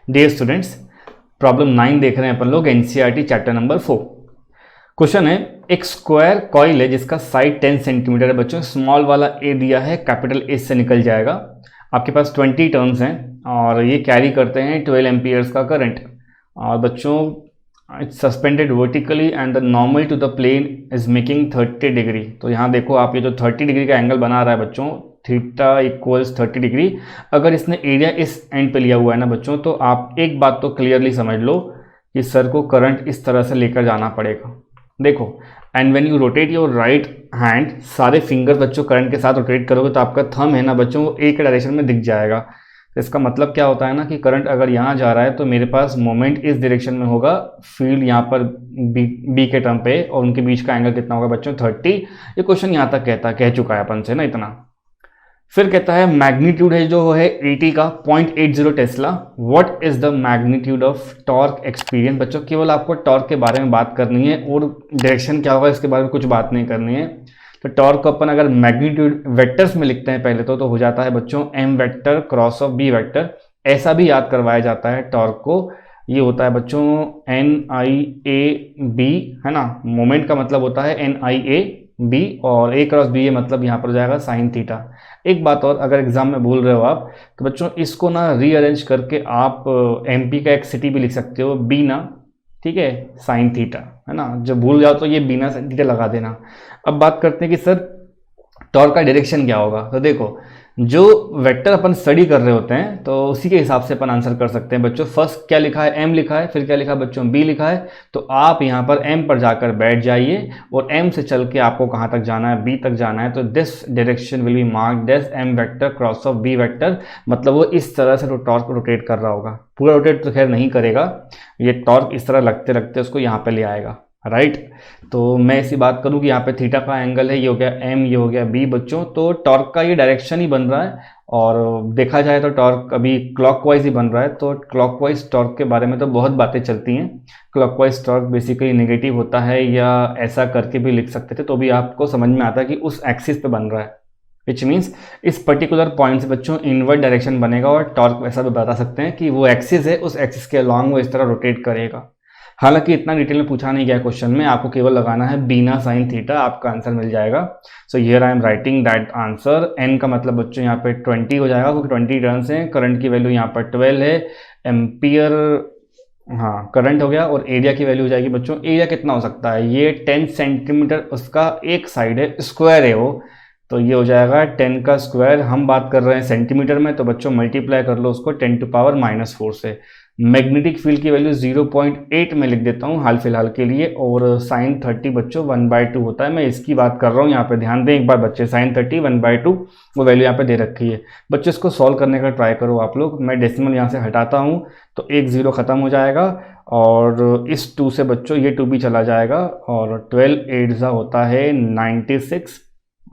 Dear students, problem 9 देख रहे हैं अपन लोग, एनसीईआरटी चैप्टर नंबर 4। क्वेश्चन है, एक स्क्वायर कॉइल है जिसका साइड 10 सेंटीमीटर है। बच्चों स्मॉल वाला ए दिया है, कैपिटल ए से निकल जाएगा। आपके पास 20 टर्न्स हैं और ये कैरी करते हैं 12 एम्पियर्स का करंट। और बच्चों it's suspended vertically and the normal to the plane is making 30 degree. तो यहाँ देखो आप, ये जो 30 डिग्री का एंगल बना रहा है बच्चों, थीटा इक्वल्स 30 डिग्री। अगर इसने एरिया इस एंड पे लिया हुआ है ना बच्चों, तो आप एक बात तो क्लियरली समझ लो कि सर को करंट इस तरह से लेकर जाना पड़ेगा। देखो, and when you rotate your right hand, सारे फिंगर बच्चों करंट के साथ रोटेट करोगे तो आपका थंब है ना बच्चों, वो एक डायरेक्शन में दिख जाएगा। तो इसका मतलब क्या होता है ना कि करंट अगर यहाँ जा रहा है तो मेरे पास मोमेंट इस डायरेक्शन में होगा, फील्ड यहाँ पर बी के टर्म पे, और उनके बीच का एंगल कितना होगा बच्चों 30। ये क्वेश्चन यहाँ तक कह चुका है अपन से ना इतना। फिर कहता है मैग्नीट्यूड है जो है 80 का 0.80 Tesla. What is the magnitude of torque experience. बच्चों केवल आपको टॉर्क के बारे में बात करनी है और डायरेक्शन क्या होगा इसके बारे में कुछ बात नहीं करनी है। तो टॉर्क को अपन अगर मैग्नीट्यूड वेक्टर्स में लिखते हैं पहले तो हो जाता है बच्चों m vector cross of b vector. ऐसा भी याद करवाया जाता है टॉर्क को, ये होता है बच्चों NIA-B, है ना। मोमेंट का मतलब होता है NIA-B और A क्रॉस B, ये मतलब यहाँ पर हो जाएगा साइन थीटा। एक बात और, अगर एग्जाम में भूल रहे हो आप तो बच्चों इसको ना रीअरेंज करके आप MP का एक सिटी भी लिख सकते हो, बीना, ठीक है, साइन थीटा, है ना। जब भूल जाओ तो ये बीना साइन थीटा लगा देना। अब बात करते हैं कि सर टॉर्क का डायरेक्शन क्या होगा। तो देखो, जो वेक्टर अपन स्टडी कर रहे होते हैं तो उसी के हिसाब से अपन आंसर कर सकते हैं बच्चों। फर्स्ट क्या लिखा है, m लिखा है, फिर क्या लिखा है बच्चों, b लिखा है। तो आप यहाँ पर m पर जाकर बैठ जाइए और m से चल के आपको कहाँ तक जाना है, b तक जाना है। तो this direction will be marked as m vector cross of b vector. मतलब वो इस तरह से टॉर्क रोटेट कर रहा होगा। पूरा रोटेट तो खैर नहीं करेगा, ये टॉर्क इस तरह लगते लगते उसको यहाँ पे ले आएगा, राइट। तो मैं ऐसी बात करूं कि यहाँ पे थीटा का एंगल है, ये हो गया m, ये हो गया b बच्चों। तो टॉर्क का ये डायरेक्शन ही बन रहा है और देखा जाए तो टॉर्क अभी क्लॉकवाइज ही बन रहा है। तो क्लॉकवाइज टॉर्क के बारे में तो बहुत बातें चलती हैं। क्लॉकवाइज टॉर्क बेसिकली नेगेटिव होता है, या ऐसा करके भी लिख सकते थे तो भी आपको समझ में आता है कि उस एक्सिस पे बन रहा है, विच मीन्स इस पर्टिकुलर पॉइंट से बच्चों इनवर्ड डायरेक्शन बनेगा। और टॉर्क ऐसा भी बता सकते हैं कि वो एक्सिस है, उस एक्सिस के अलॉन्ग वो इस तरह रोटेट करेगा। हालांकि इतना डिटेल में पूछा नहीं गया क्वेश्चन में, आपको केवल लगाना है बीना साइन थीटा, आपका आंसर मिल जाएगा। So here I am writing that answer. n का मतलब बच्चों यहाँ पे 20 हो जाएगा क्योंकि 20 टर्न्स हैं। करंट की वैल्यू यहाँ पर 12 है एम्पियर, हाँ करंट हो गया। और एरिया की वैल्यू हो जाएगी बच्चों, एरिया कितना हो सकता है, ये 10 सेंटीमीटर उसका एक साइड है, स्क्वायर है वो, तो ये हो जाएगा 10 का स्क्वायर। हम बात कर रहे हैं सेंटीमीटर में, तो बच्चों मल्टीप्लाई कर लो उसको 10 टू पावर -4 से। मैग्नेटिक फील्ड की वैल्यू 0.8 में लिख देता हूँ हाल फिलहाल के लिए। और साइन 30 बच्चों 1/2 होता है, मैं इसकी बात कर रहा हूँ। यहाँ पे ध्यान दें एक बार बच्चे, साइन 30 1/2 वो वैल्यू यहाँ पे दे रखी है। बच्चों इसको सॉल्व करने का ट्राई करो आप लोग। मैं डेसिमल यहाँ से हटाता हूँ तो एक 0 ख़त्म हो जाएगा और इस 2 से बच्चों ये 2 भी चला जाएगा। और 12 8 होता है 96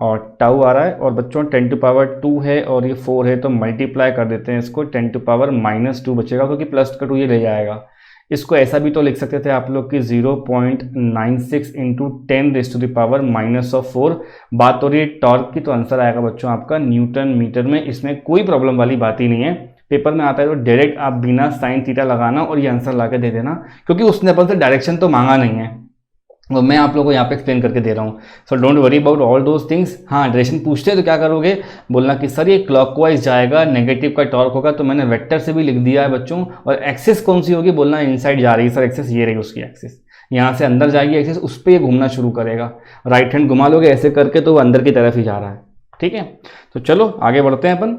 और टाउ आ रहा है। और बच्चों 10 टू पावर 2 है और ये 4 है, तो मल्टीप्लाई कर देते हैं इसको, 10 टू पावर -2 बचेगा क्योंकि प्लस का 2 ये ले जाएगा। इसको ऐसा भी तो लिख सकते थे आप लोग कि 0.96 इंटू 10⁻⁻⁴ बात हो रही है टॉर्क की, तो आंसर आएगा बच्चों आपका न्यूटन मीटर में। इसमें कोई प्रॉब्लम वाली बात ही नहीं है। पेपर में आता है तो डायरेक्ट आप बिना साइन थीटा लगाना और ये आंसर ला के दे देना, क्योंकि उसने अपन से डायरेक्शन तो मांगा नहीं है, वो मैं आप लोगों को यहाँ पे एक्सप्लेन करके दे रहा हूँ। So don't worry about all those things. हाँ डायरेक्शन पूछते हैं तो क्या करोगे, बोलना कि सर ये क्लॉकवाइज जाएगा, नेगेटिव का टॉर्क होगा, तो मैंने वेक्टर से भी लिख दिया है बच्चों। और एक्सिस कौन सी होगी, बोलना इनसाइड जा रही है सर एक्सिस, ये रही उसकी एक्सिस, यहाँ से अंदर जाएगी एक्सिस, उस पर ये घूमना शुरू करेगा। राइट हैंड घुमा लोगे ऐसे करके तो वो अंदर की तरफ ही जा रहा है, ठीक है। तो चलो आगे बढ़ते हैं अपन।